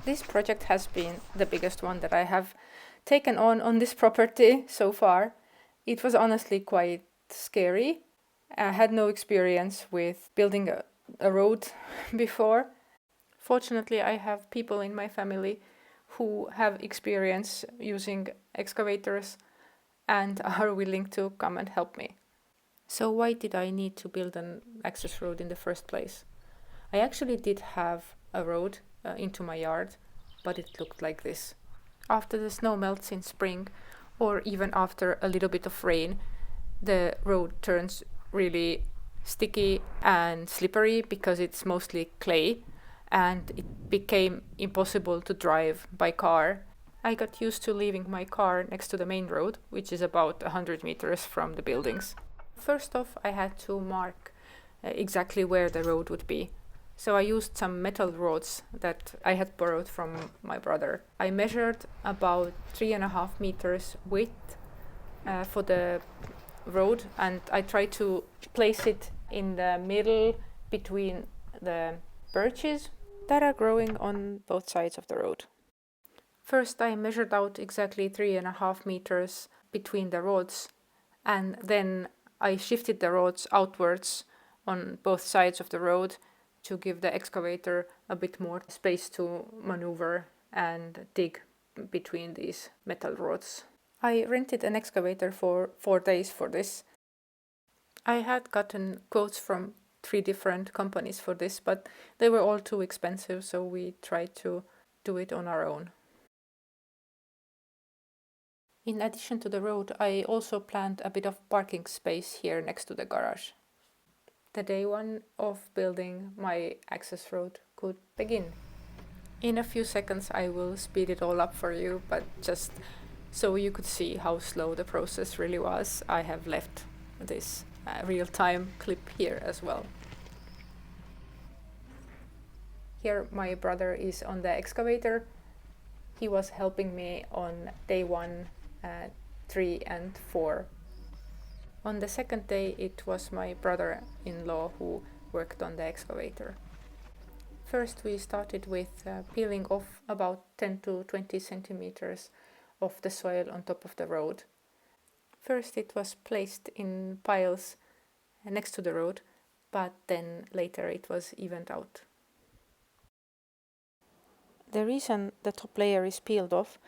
This project has been the biggest one that I have taken on this property so far. It was honestly quite scary. I had no experience with building a road before. Fortunately, I have people in my family who have experience using excavators and are willing to come and help me. So why did I need to build an access road in the first place? I actually did have a road into my yard, but it looked like this. After the snow melts in spring, or even after a little bit of rain, the road turns really sticky and slippery because it's mostly clay, and it became impossible to drive by car. I got used to leaving my car next to the main road, which is about 100 meters from the buildings. First off, I had to mark exactly where the road would be. So I used some metal rods that I had borrowed from my brother. I measured about 3.5 meters width for the road, and I tried to place it in the middle between the birches that are growing on both sides of the road. First, I measured out exactly 3.5 meters between the rods, and then I shifted the rods outwards on both sides of the road to give the excavator a bit more space to maneuver and dig between these metal rods. I rented an excavator for 4 days for this. I had gotten quotes from 3 different companies for this, but they were all too expensive, so we tried to do it on our own. In addition to the road, I also planned a bit of parking space here next to the garage. The day one of building my access road could begin. In a few seconds I will speed it all up for you, but just so you could see how slow the process really was, I have left this real-time clip here as well. Here my brother is on the excavator. He was helping me on day 1, 3 and 4. On the second day it was my brother-in-law who worked on the excavator. First we started with peeling off about 10 to 20 centimeters of the soil on top of the road. First it was placed in piles next to the road, but then later it was evened out. The reason the top layer is peeled off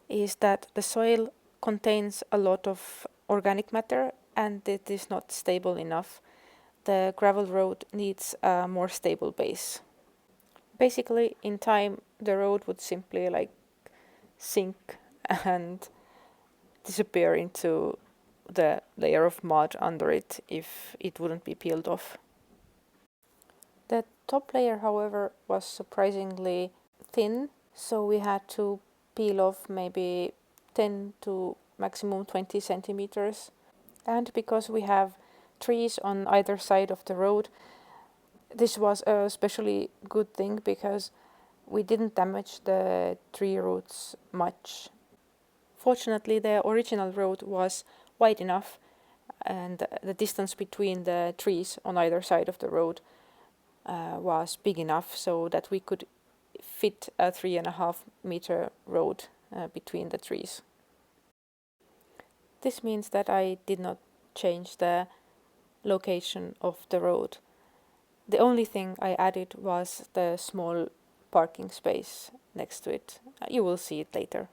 is that the soil contains a lot of organic matter and it is not stable enough. The gravel road needs a more stable base. Basically, in time, the road would simply sink and disappear into the layer of mud under it if it wouldn't be peeled off. The top layer, however, was surprisingly thin, so we had to peel off maybe 10 to maximum 20 centimeters. And because we have trees on either side of the road, this was a especially good thing because we didn't damage the tree roots much. Fortunately, the original road was wide enough and the distance between the trees on either side of the road was big enough so that we could fit a 3.5 meter road between the trees. This means that I did not change the location of the road. The only thing I added was the small parking space next to it. You will see it later.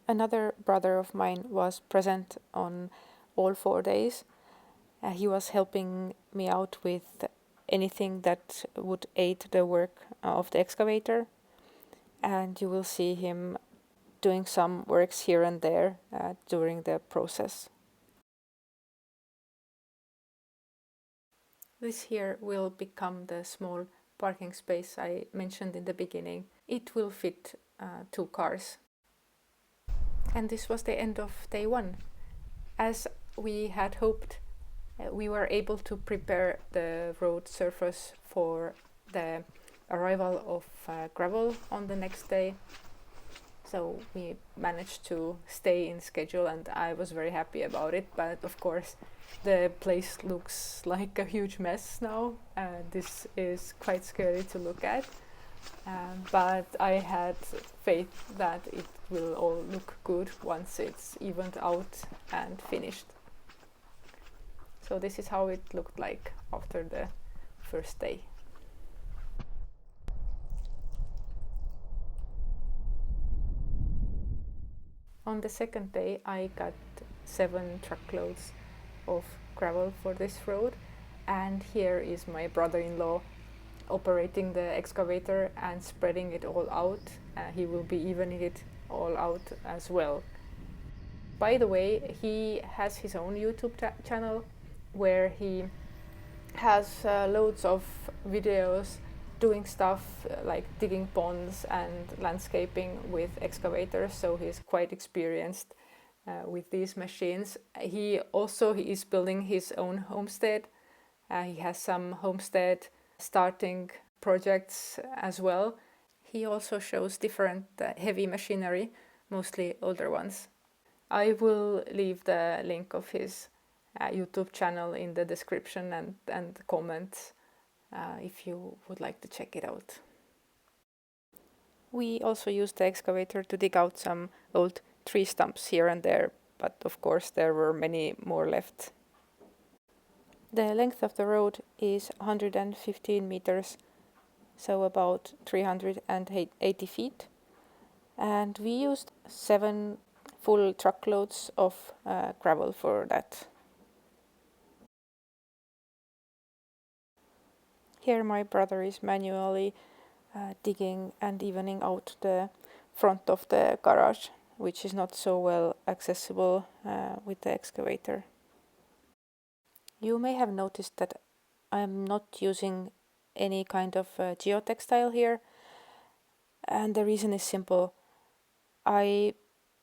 Another brother of mine was present on all 4 days. He was helping me out with anything that would aid the work of the excavator, and you will see him doing some works here and there during the process. This here will become the small parking space I mentioned in the beginning. It will fit 2 cars. And this was the end of day one. As we had hoped, we were able to prepare the road surface for the arrival of gravel on the next day. So we managed to stay in schedule, and I was very happy about it. But of course, the place looks like a huge mess now. This is quite scary to look at. But I had faith that it will all look good once it's evened out and finished. So this is how it looked like after the first day. On the second day, I got 7 truckloads of gravel for this road, and here is my brother-in-law operating the excavator and spreading it all out. He will be evening it all out as well. By the way, he has his own YouTube channel where he has loads of videos doing stuff like digging ponds and landscaping with excavators, so he's quite experienced with these machines. He is building his own homestead. He has some homestead starting projects as well. He also shows different heavy machinery, mostly older ones. I will leave the link of his YouTube channel in the description and comments if you would like to check it out. We also used the excavator to dig out some old tree stumps here and there, but of course there were many more left. The length of the road is 115 meters, so about 380 feet, and we used 7 full truckloads of gravel for that. Here my brother is manually digging and evening out the front of the garage, which is not so well accessible with the excavator. You may have noticed that I'm not using any kind of geotextile here, and the reason is simple. I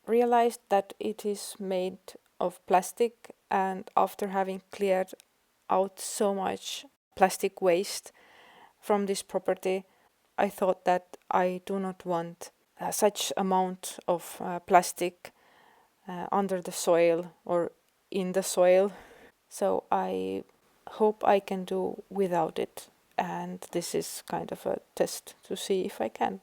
realized that it is made of plastic, and after having cleared out so much plastic waste from this property, I thought that I do not want such amount of plastic under the soil or in the soil. So I hope I can do without it, and this is kind of a test to see if I can.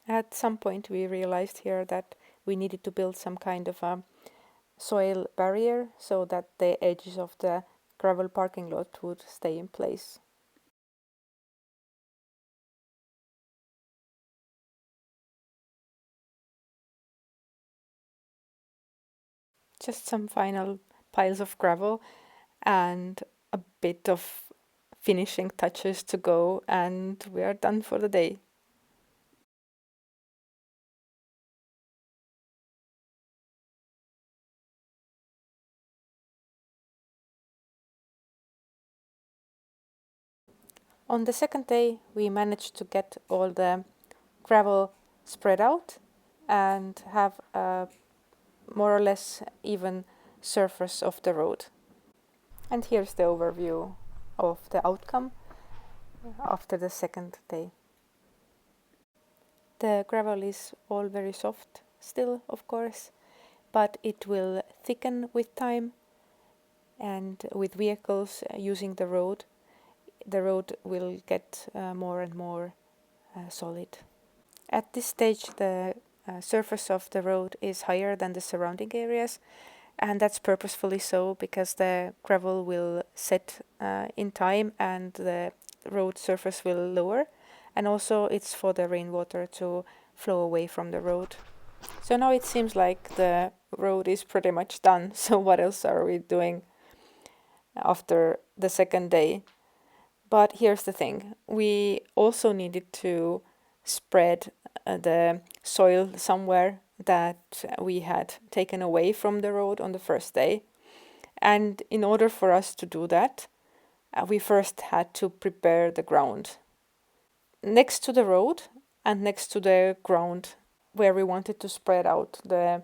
At some point we realized here that we needed to build some kind of a soil barrier so that the edges of the gravel parking lot would stay in place. Just some final piles of gravel and a bit of finishing touches to go, and we are done for the day. On the second day, we managed to get all the gravel spread out and have a more or less even surface of the road. And here's the overview of the outcome after the second day. The gravel is all very soft still, of course, but it will thicken with time, and with vehicles using the road will get more and more solid. At this stage, the surface of the road is higher than the surrounding areas, and that's purposefully so because the gravel will set in time and the road surface will lower, and also it's for the rainwater to flow away from the road. So now it seems like the road is pretty much done. So what else are we doing after the second day? But here's the thing. We also needed to spread the soil somewhere that we had taken away from the road on the first day. And in order for us to do that, we first had to prepare the ground. Next to the road and next to the ground where we wanted to spread out the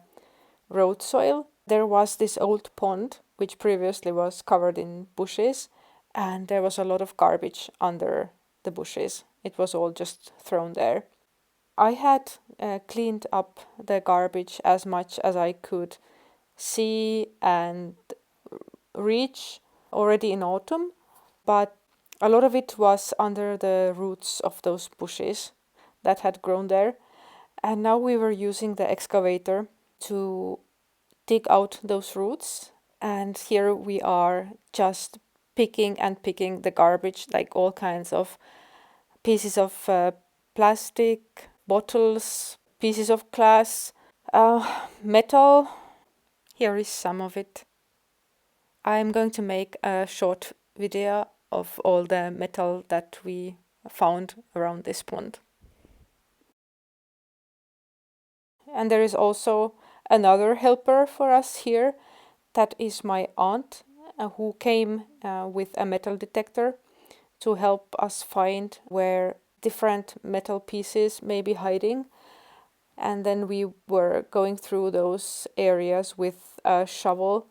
road soil, there was this old pond which previously was covered in bushes, and there was a lot of garbage under the bushes. It was all just thrown there. I had cleaned up the garbage as much as I could see and reach already in autumn, but a lot of it was under the roots of those bushes that had grown there. And now we were using the excavator to dig out those roots. And here we are just picking and picking the garbage, like all kinds of pieces of plastic, bottles, pieces of glass, metal. Here is some of it. I'm going to make a short video of all the metal that we found around this pond. And there is also another helper for us here. That is my aunt, who came with a metal detector to help us find where different metal pieces may be hiding. And then we were going through those areas with a shovel,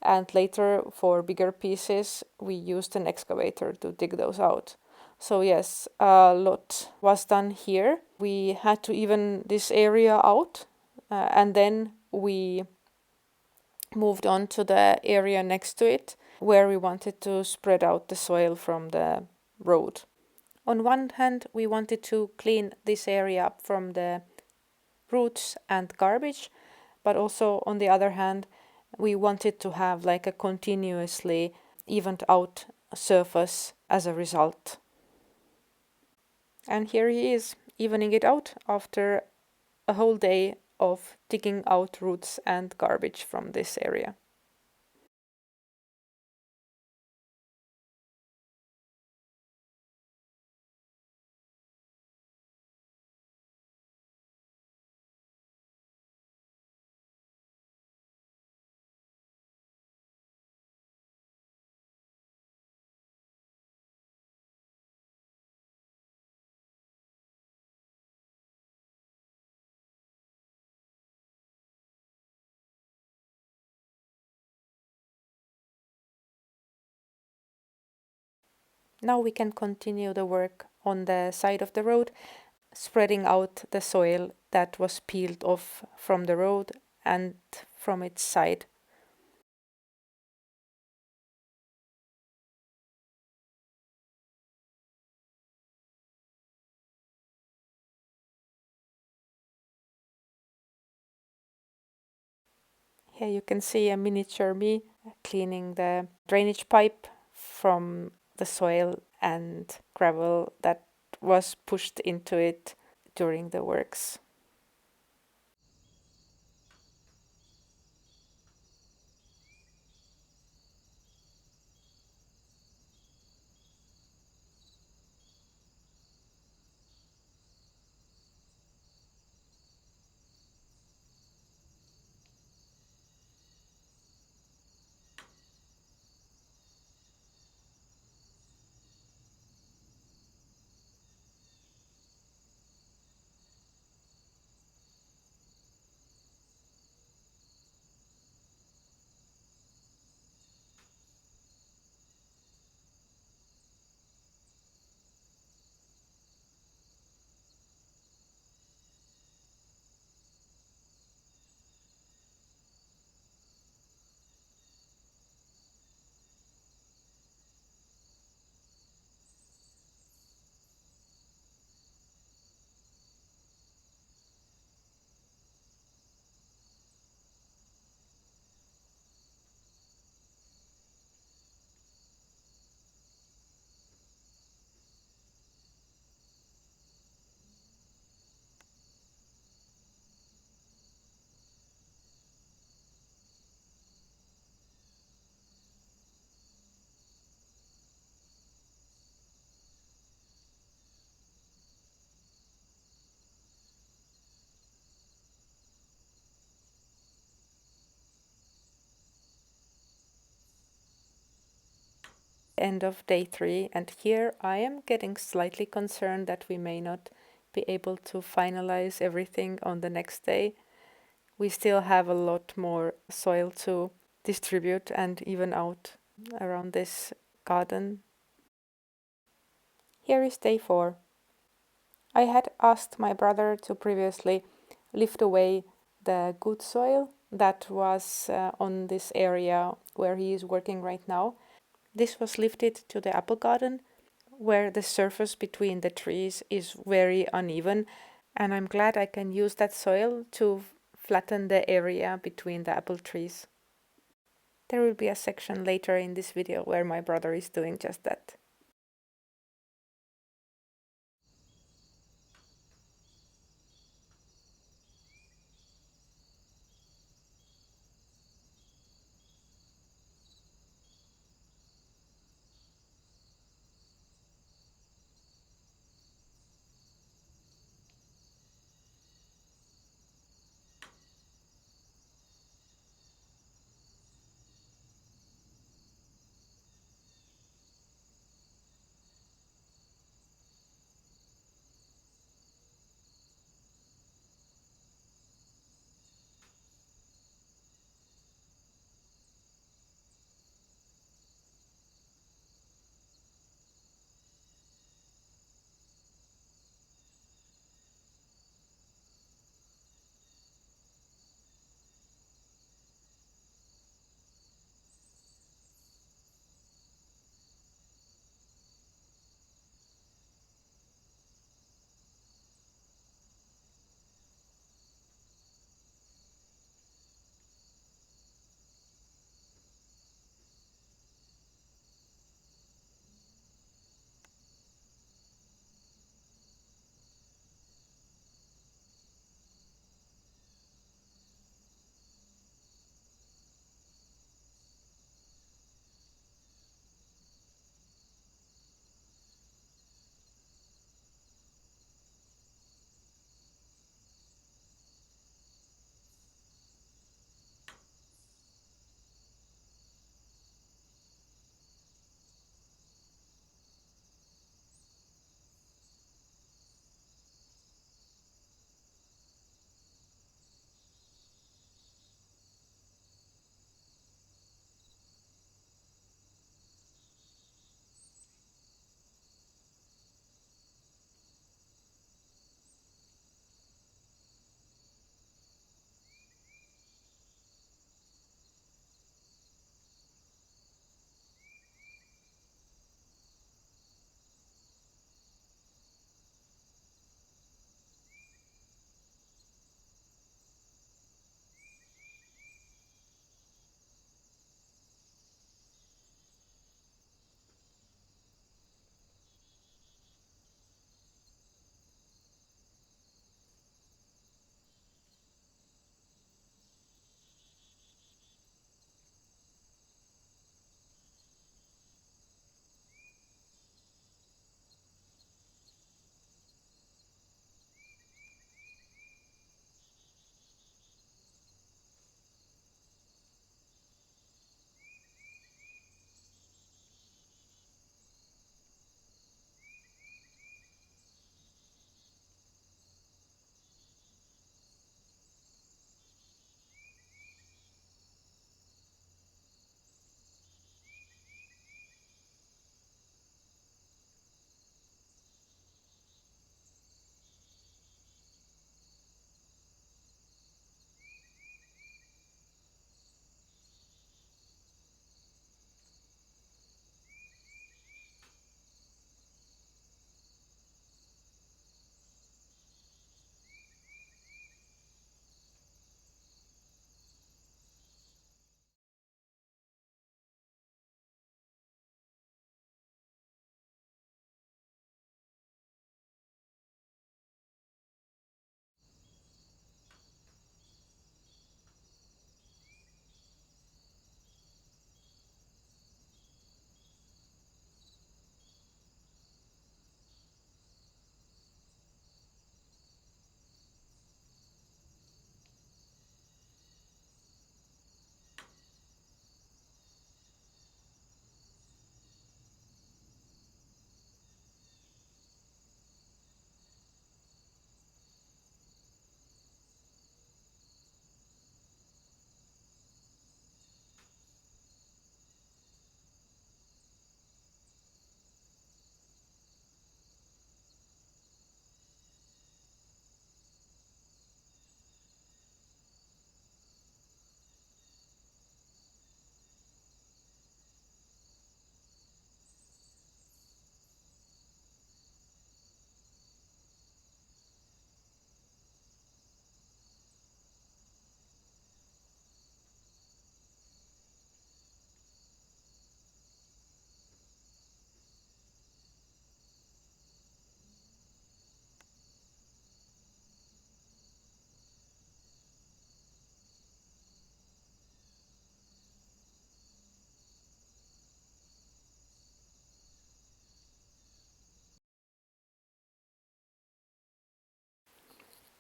and later for bigger pieces we used an excavator to dig those out. So yes, a lot was done here. We had to even this area out, and then we moved on to the area next to it where we wanted to spread out the soil from the road. On one hand, we wanted to clean this area up from the roots and garbage, but also on the other hand, we wanted to have like a continuously evened out surface as a result. And here he is, evening it out after a whole day of digging out roots and garbage from this area. Now we can continue the work on the side of the road, spreading out the soil that was peeled off from the road and from its side. Here you can see a miniature me cleaning the drainage pipe from the soil and gravel that was pushed into it during the works. End of day 3, and here I am getting slightly concerned that we may not be able to finalize everything on the next day. We still have a lot more soil to distribute and even out around this garden. Here is day 4. I had asked my brother to previously lift away the good soil that was on this area where he is working right now. This was lifted to the apple garden, where the surface between the trees is very uneven, and I'm glad I can use that soil to flatten the area between the apple trees. There will be a section later in this video where my brother is doing just that.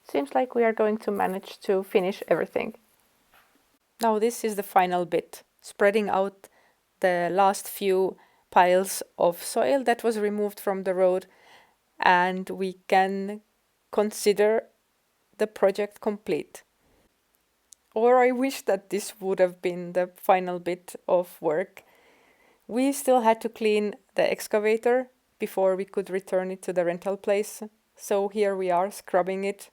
Seems like we are going to manage to finish everything. Now this is the final bit, spreading out the last few piles of soil that was removed from the road, and we can consider the project complete. Or I wish that this would have been the final bit of work. We still had to clean the excavator before we could return it to the rental place. So here we are scrubbing it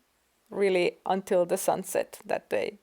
really until the sunset that day.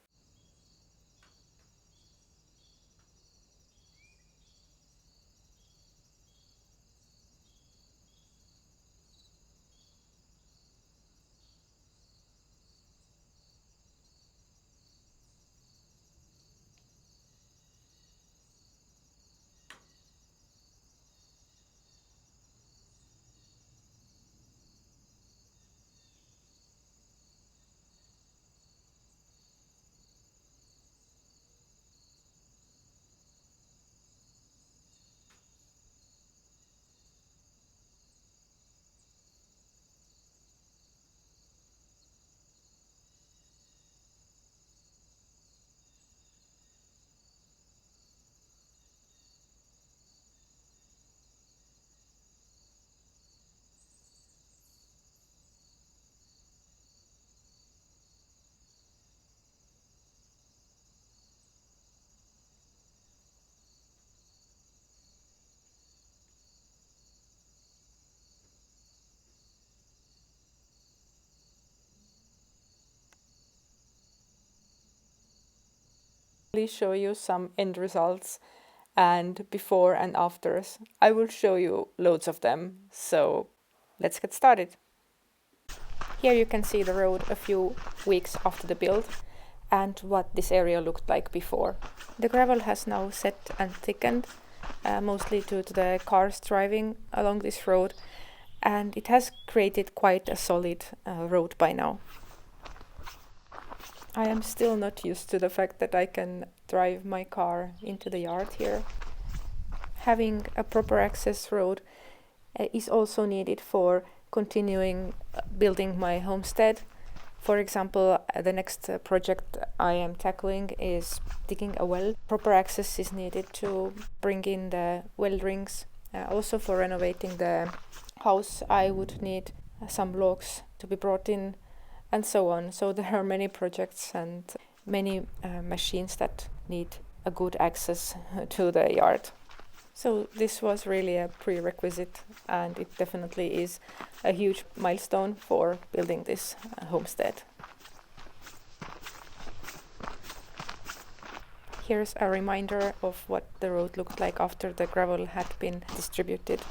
Show you some end results and before and afters. I will show you loads of them, so let's get started. Here you can see the road a few weeks after the build and what this area looked like before. The gravel has now set and thickened, mostly due to the cars driving along this road, and it has created quite a solid road by now. I am still not used to the fact that I can drive my car into the yard here. Having a proper access road is also needed for continuing building my homestead. For example, the next project I am tackling is digging a well. Proper access is needed to bring in the well rings. Also for renovating the house, I would need some logs to be brought in and so on. So there are many projects and many machines that need a good access to the yard. So this was really a prerequisite, and it definitely is a huge milestone for building this homestead. Here's a reminder of what the road looked like after the gravel had been distributed.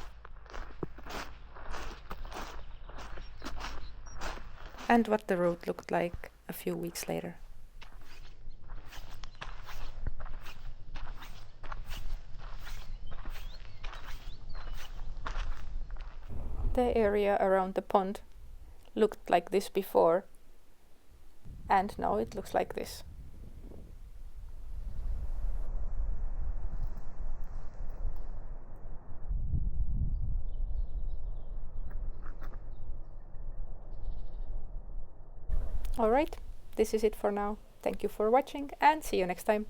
And what the road looked like a few weeks later. The area around the pond looked like this before, and now it looks like this. Alright, this is it for now. Thank you for watching and see you next time.